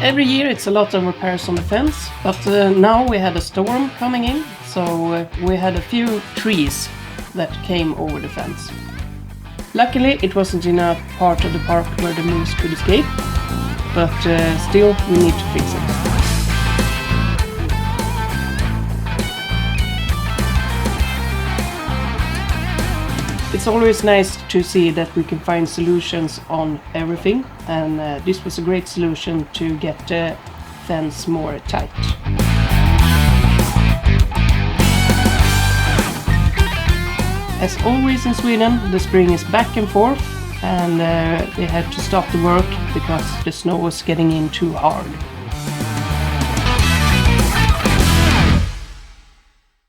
Every year it's a lot of repairs on the fence, but now we had a storm coming in, so we had a few trees that came over the fence. Luckily it wasn't in a part of the park where the moose could escape, but still we need to fix it. It's always nice to see that we can find solutions on everything, and this was a great solution to get the fence more tight. As always in Sweden, the spring is back and forth, and they had to stop the work because the snow was getting in too hard.